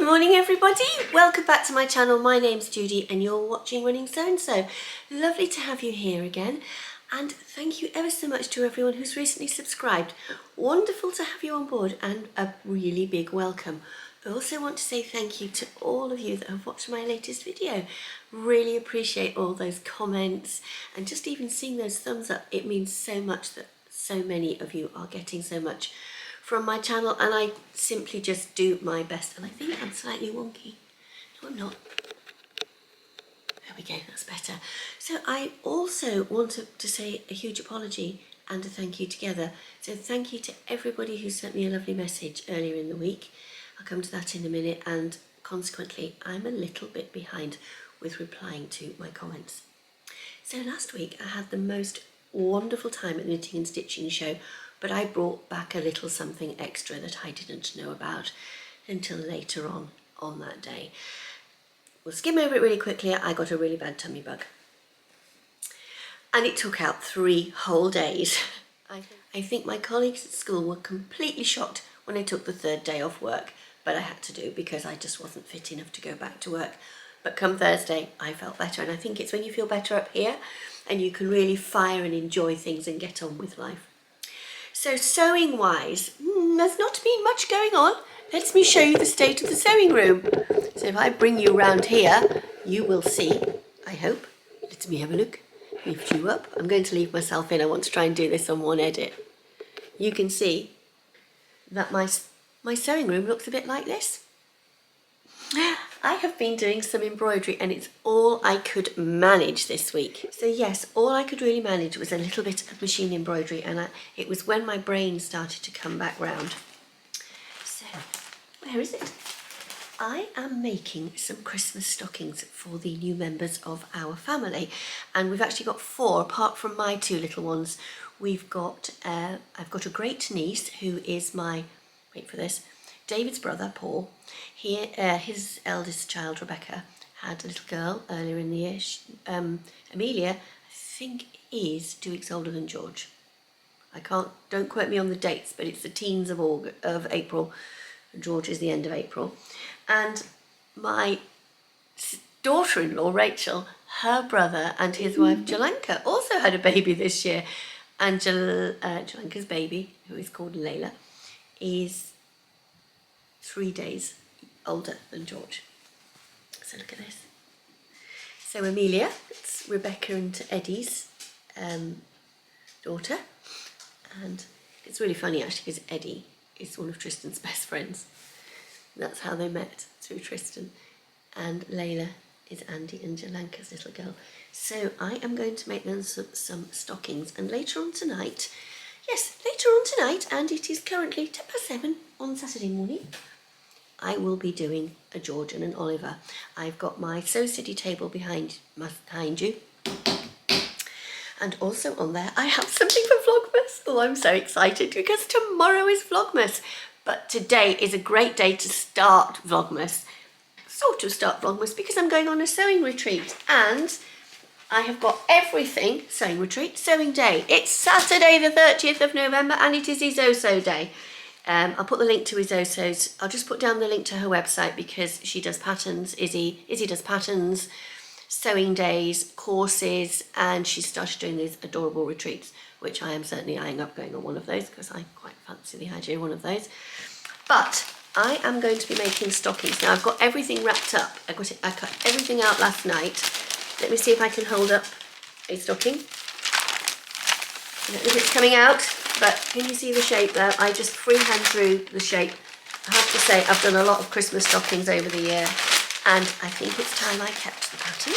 Good morning everybody, welcome back to my channel. My name's Judy and you're watching Running So and So. Lovely to have you here again, and thank you ever so much to everyone who's recently subscribed. Wonderful to have you on board and a really big welcome. I also want to say thank you to all of you that have watched my latest video. Really appreciate all those comments and just even seeing those thumbs up. It means so much that so many of you are getting so much from my channel, and I simply just do my best. And I think I'm slightly wonky. No, I'm not. There we go, that's better. So I also wanted to say a huge apology and a thank you together. So thank you to everybody who sent me a lovely message earlier in the week. I'll come to that in a minute, and consequently I'm a little bit behind with replying to my comments. So last week I had the most wonderful time at the Knitting and Stitching show, but I brought back a little something extra that I didn't know about until later on that day. We'll skim over it really quickly. I got a really bad tummy bug and it took out 3 whole days. I think my colleagues at school were completely shocked when I took the 3rd day off work, but I had to do because I just wasn't fit enough to go back to work. But come Thursday, I felt better, and I think it's when you feel better up here and you can really fire and enjoy things and get on with life. So sewing wise, there's not been much going on. Let me show you the state of the sewing room. So if I bring you around here, you will see, I hope. Let me have a look. Lift you up. I'm going to leave myself in. I want to try and do this on one edit. You can see that my sewing room looks a bit like this. I have been doing some embroidery and it's all I could manage this week. So yes, all I could really manage was a little bit of machine embroidery, and it was when my brain started to come back round. So, where is it? I am making some Christmas stockings for the new members of our family, and we've actually got 4 apart from my 2 little ones. We've got, I've got a great niece who is my, wait for this, David's brother, Paul. His eldest child, Rebecca, had a little girl earlier in the year. Amelia, I think, is 2 weeks older than George. Don't quote me on the dates, but it's the teens of April. George is the end of April. And my daughter-in-law, Rachel, her brother and his wife, Jalanka, also had a baby this year. And Jalanka's baby, who is called Layla, is 3 days older than George. So look at this. So Amelia, it's Rebecca and Eddie's daughter, and it's really funny actually because Eddie is one of Tristan's best friends. That's how they met, through Tristan. And Layla is Andy and Jalanka's little girl. So I am going to make them some stockings, and later on tonight, and it is currently 7:10 on Saturday morning, I will be doing a George and an Oliver. I've got my Sew City table behind you. And also on there, I have something for Vlogmas. Oh, I'm so excited because tomorrow is Vlogmas. But today is a great day to start Vlogmas. Sort of start Vlogmas because I'm going on a sewing retreat. And I have got everything, sewing retreat, sewing day. It's Saturday the 30th of November and it is IzzoSew day. I'll put the link to IzzoSew's. I'll just put down the link to her website because she does patterns. Izzy does patterns, sewing days, courses, and she started doing these adorable retreats, which I am certainly eyeing up going on one of those because I quite fancy the idea of one of those. But I am going to be making stockings. Now I've got everything wrapped up. I cut everything out last night. Let me see if I can hold up a stocking. I don't know if it's coming out, but can you see the shape there? I just freehand drew the shape. I have to say I've done a lot of Christmas stockings over the year, and I think it's time I kept the pattern.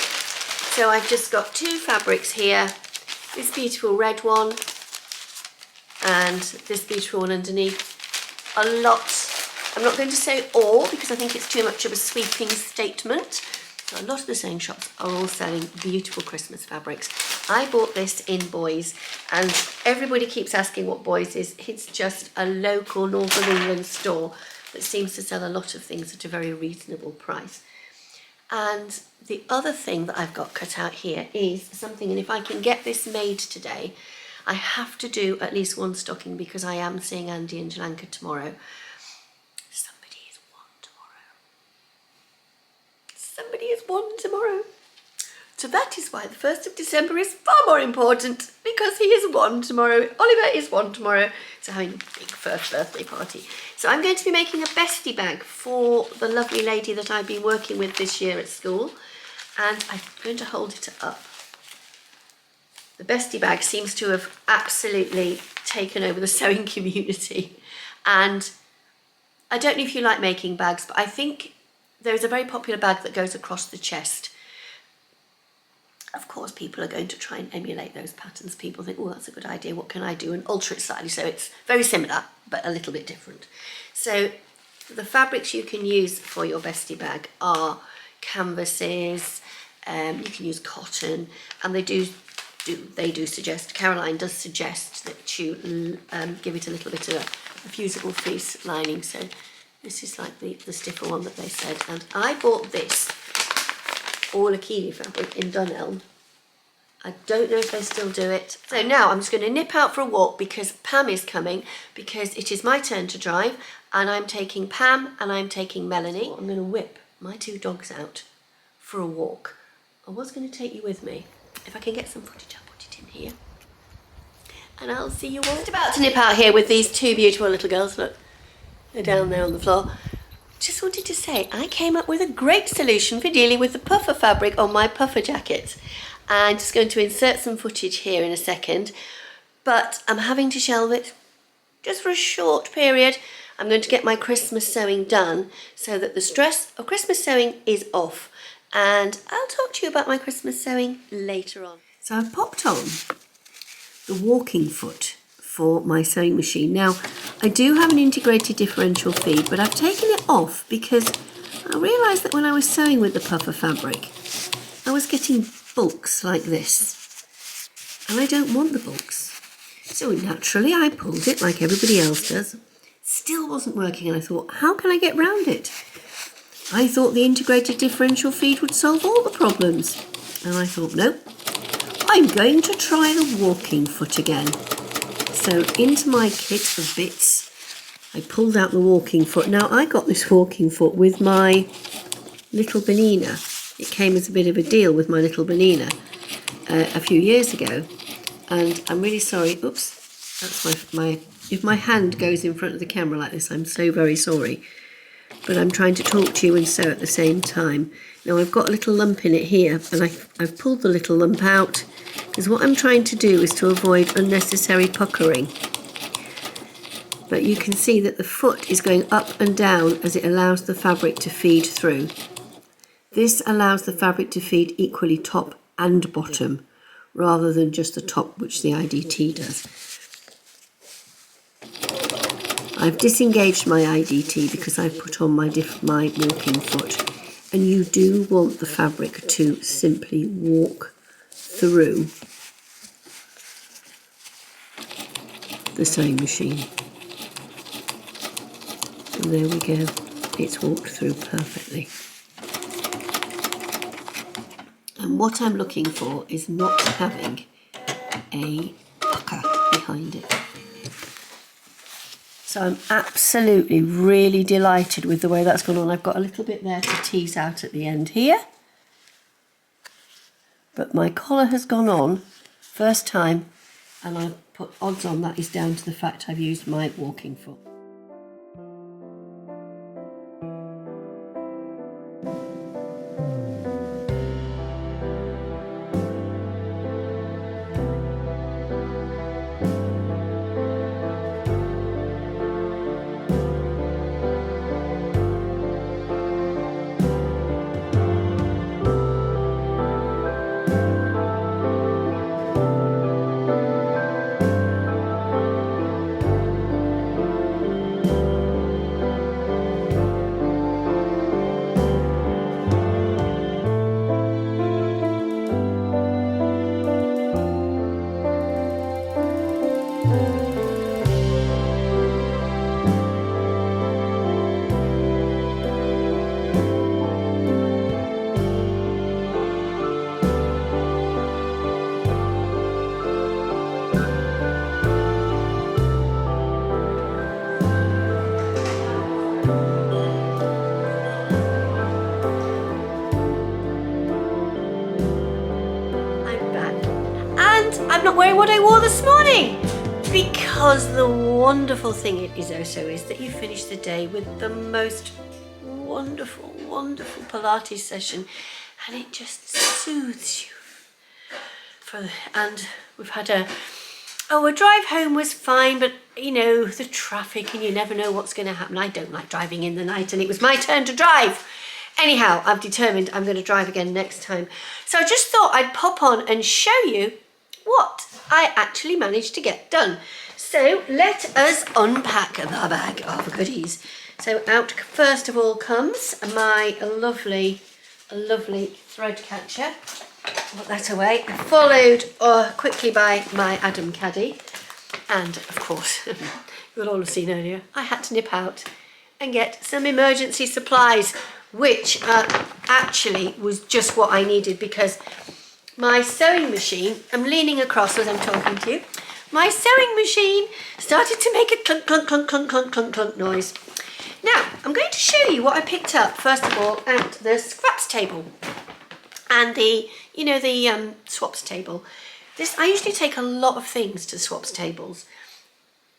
So I've just got 2 fabrics here, this beautiful red one and this beautiful one underneath. A lot, I'm not going to say all because I think it's too much of a sweeping statement. So a lot of the sewing shops are all selling beautiful Christmas fabrics. I bought this in Boys, and everybody keeps asking what Boys is. It's just a local North of England store that seems to sell a lot of things at a very reasonable price. And the other thing that I've got cut out here is something, and if I can get this made today, I have to do at least 1 stocking because I am seeing Andy and Jalanka tomorrow. Somebody is 1 tomorrow. but he is 1 tomorrow. So that is why the 1st of December is far more important, because he is 1 tomorrow. Oliver is 1 tomorrow, so having a big first birthday party. So I'm going to be making a bestie bag for the lovely lady that I've been working with this year at school, and I'm going to hold it up. The bestie bag seems to have absolutely taken over the sewing community, and I don't know if you like making bags, but I think there is a very popular bag that goes across the chest. Of course, people are going to try and emulate those patterns. People think, oh, that's a good idea, what can I do? And alter it slightly, so it's very similar, but a little bit different. So the fabrics you can use for your bestie bag are canvases, you can use cotton, and they do suggest, Caroline does suggest that you give it a little bit of a fusible fleece lining. So this is like the stiffer one that they said. And I bought this all Akili fabric in Dunelm. I don't know if they still do it. So now I'm just going to nip out for a walk because Pam is coming, because it is my turn to drive, and I'm taking Pam and I'm taking Melanie. I'm going to whip my 2 dogs out for a walk. I was going to take you with me. If I can get some footage, I'll put it in here. And I'll see you all. Just about to nip out here with these 2 beautiful little girls. Look, they're down there on the floor. Just wanted to say, I came up with a great solution for dealing with the puffer fabric on my puffer jacket. I'm just going to insert some footage here in a second, but I'm having to shelve it just for a short period. I'm going to get my Christmas sewing done so that the stress of Christmas sewing is off. And I'll talk to you about my Christmas sewing later on. So I've popped on the walking foot for my sewing machine. Now, I do have an integrated differential feed, but I've taken it off because I realised that when I was sewing with the puffer fabric, I was getting bulks like this, and I don't want the bulks. So naturally I pulled it like everybody else does. Still wasn't working, and I thought, how can I get round it? I thought the integrated differential feed would solve all the problems. And I thought, nope, I'm going to try the walking foot again. So into my kit of bits, I pulled out the walking foot. Now I got this walking foot with my little Benina. It came as a bit of a deal with my little Benina a few years ago. And I'm really sorry, oops, that's my if my hand goes in front of the camera like this, I'm so very sorry. But I'm trying to talk to you and sew at the same time. Now I've got a little lump in it here, and I've pulled the little lump out because what I'm trying to do is to avoid unnecessary puckering. But you can see that the foot is going up and down as it allows the fabric to feed through. This allows the fabric to feed equally top and bottom, rather than just the top, which the IDT does. I've disengaged my IDT because I've put on my walking foot, and you do want the fabric to simply walk through the sewing machine. And there we go, it's walked through perfectly. And what I'm looking for is not having a pucker behind it. So I'm absolutely really delighted with the way that's gone on. I've got a little bit there to tease out at the end here. But my collar has gone on first time, and I've put odds on that is down to the fact I've used my walking foot. what I wore this morning? Because the wonderful thing at IzzoSew is that you finish the day with the most wonderful, wonderful Pilates session, and it just soothes you. And we've had a drive home was fine, but you know, the traffic and you never know what's going to happen. I don't like driving in the night, and it was my turn to drive. Anyhow, I've determined I'm going to drive again next time. So I just thought I'd pop on and show you what I actually managed to get done. So let us unpack the bag of goodies. So out first of all comes my lovely thread catcher. Put that away. Followed quickly by my Adam caddy. And of course, you'll all have seen earlier, I had to nip out and get some emergency supplies, which actually was just what I needed, because my sewing machine, I'm leaning across as I'm talking to you, my sewing machine started to make a clunk, clunk, clunk, clunk, clunk, clunk, clunk noise. Now, I'm going to show you what I picked up, first of all, at the scraps table and the, you know, the swaps table. I usually take a lot of things to the swaps tables,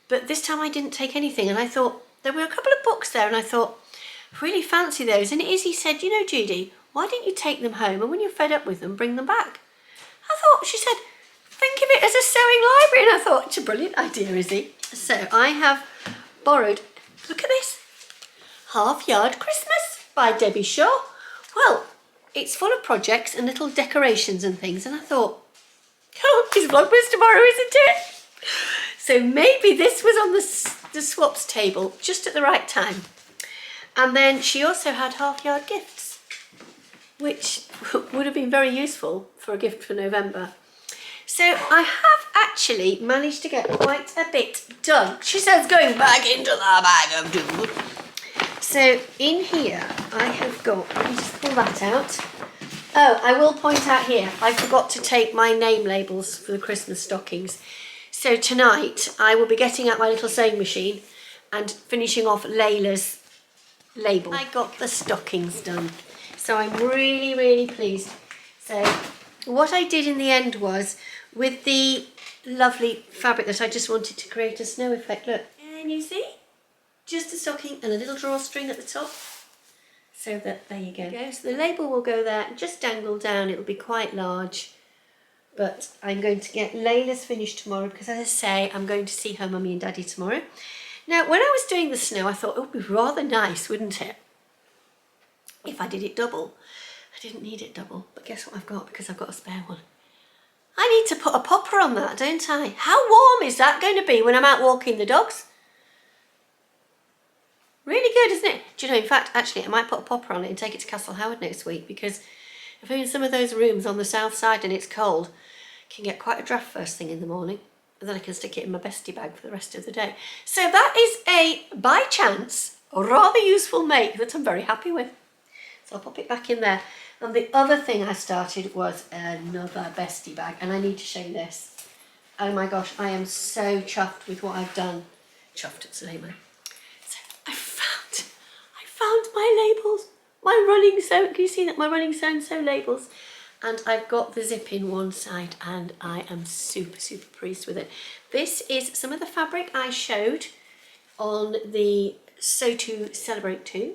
but this time I didn't take anything, and I thought, there were a couple of books there, and I thought, really fancy those. And Izzy said, you know, Judi, why don't you take them home, and when you're fed up with them, bring them back? She said, think of it as a sewing library. And I thought, it's a brilliant idea, Izzy. So I have borrowed, look at this, Half Yard Christmas by Debbie Shaw. Well, it's full of projects and little decorations and things. And I thought, oh, it's Vlogmas tomorrow, isn't it? So maybe this was on the swaps table just at the right time. And then she also had Half Yard gifts, which would have been very useful for a gift for November. So I have actually managed to get quite a bit done. She says going back into the bag of doodle. So in here I have got, let me just pull that out. Oh, I will point out here, I forgot to take my name labels for the Christmas stockings. So tonight I will be getting out my little sewing machine and finishing off Layla's label. I got the stockings done. So I'm really, really pleased. So what I did in the end was, with the lovely fabric that I just wanted to create a snow effect, look, and you see? Just a stocking and a little drawstring at the top. So that, there you go. So the label will go there, just dangle down, it'll be quite large. But I'm going to get Layla's finished tomorrow, because as I say, I'm going to see her mummy and daddy tomorrow. Now, when I was doing the snow, I thought it would be rather nice, wouldn't it, if I did it double. I didn't need it double, but guess what I've got, because I've got a spare one. I need to put a popper on that, don't I? How warm is that going to be when I'm out walking the dogs? Really good, isn't it? Do you know, in fact, actually, I might put a popper on it and take it to Castle Howard next week, because if I'm in some of those rooms on the south side and it's cold, I can get quite a draft first thing in the morning, and then I can stick it in my Bestie Bag for the rest of the day. So that is a, by chance, a rather useful make that I'm very happy with. So I'll pop it back in there. And the other thing I started was another Bestie Bag, and I need to show you this. Oh my gosh, I am so chuffed with what I've done. Chuffed at Suleiman. So I found my labels, my running sewn. Can you see that? My running sewn labels. And I've got the zip in one side, and I am super, super pleased with it. This is some of the fabric I showed on the Sew to Celebrate 2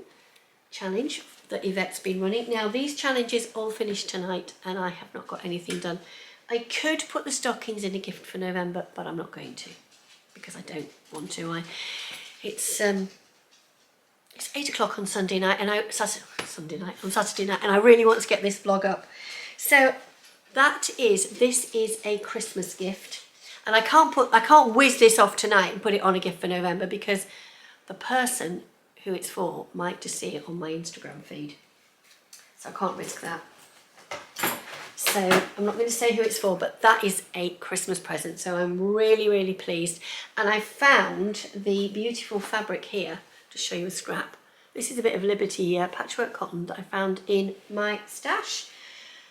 challenge that Yvette's been running. Now these challenges all finished tonight, and I have not got anything done. I could put the stockings in a gift for November, but I'm not going to, because I don't want to. It's 8 o'clock on Sunday night, and on Saturday night, and I really want to get this vlog up. So this is a Christmas gift, and I can't whiz this off tonight and put it on a gift for November, because the person who it's for might just see it on my Instagram feed, so I can't risk that. So I'm not going to say who it's for, but that is a Christmas present, so I'm really, really pleased. And I found the beautiful fabric here to show you a scrap. This is a bit of Liberty patchwork cotton that I found in my stash.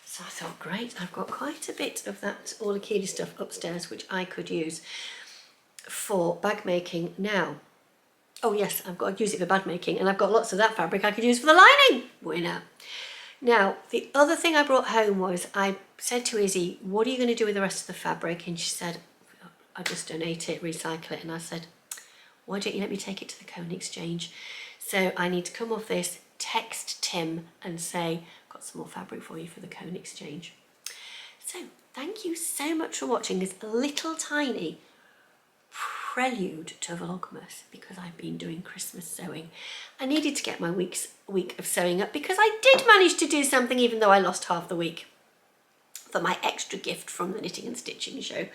So I thought, great, I've got quite a bit of that All Akili stuff upstairs, which I could use for bag making now. Oh yes, I've got to use it for bag making, and I've got lots of that fabric I could use for the lining. Winner. Now, the other thing I brought home was I said to Izzy, what are you going to do with the rest of the fabric? And she said, I'll just donate it, recycle it. And I said, why don't you let me take it to the cone exchange? So I need to come off this, text Tim and say, got some more fabric for you for the cone exchange. So thank you so much for watching this little tiny prelude to Vlogmas, because I've been doing Christmas sewing. I needed to get my week of sewing up, because I did manage to do something even though I lost half the week, for my extra gift from the knitting and stitching show.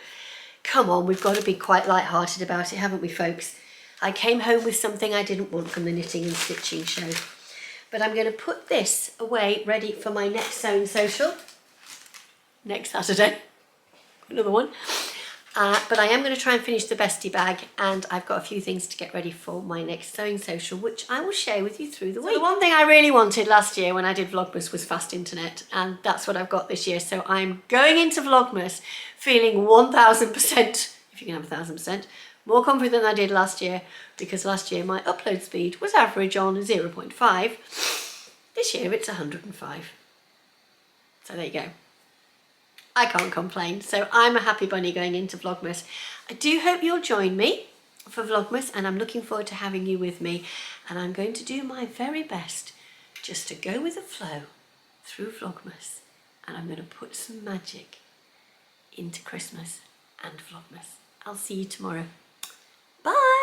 Come on, we've got to be quite light-hearted about it, haven't we, folks? I came home with something I didn't want from the knitting and stitching show. But I'm going to put this away ready for my next sewing social next Saturday. Another one. But I am going to try and finish the Bestie Bag, and I've got a few things to get ready for my next sewing social, which I will share with you through the week. The one thing I really wanted last year when I did Vlogmas was fast internet, and that's what I've got this year. So I'm going into Vlogmas feeling 1000%, if you can have 1000%, more confident than I did last year, because last year my upload speed was average on 0.5. This year it's 105. So there you go. I can't complain. So I'm a happy bunny going into Vlogmas. I do hope you'll join me for Vlogmas, and I'm looking forward to having you with me. And I'm going to do my very best just to go with the flow through Vlogmas. And I'm going to put some magic into Christmas and Vlogmas. I'll see you tomorrow. Bye.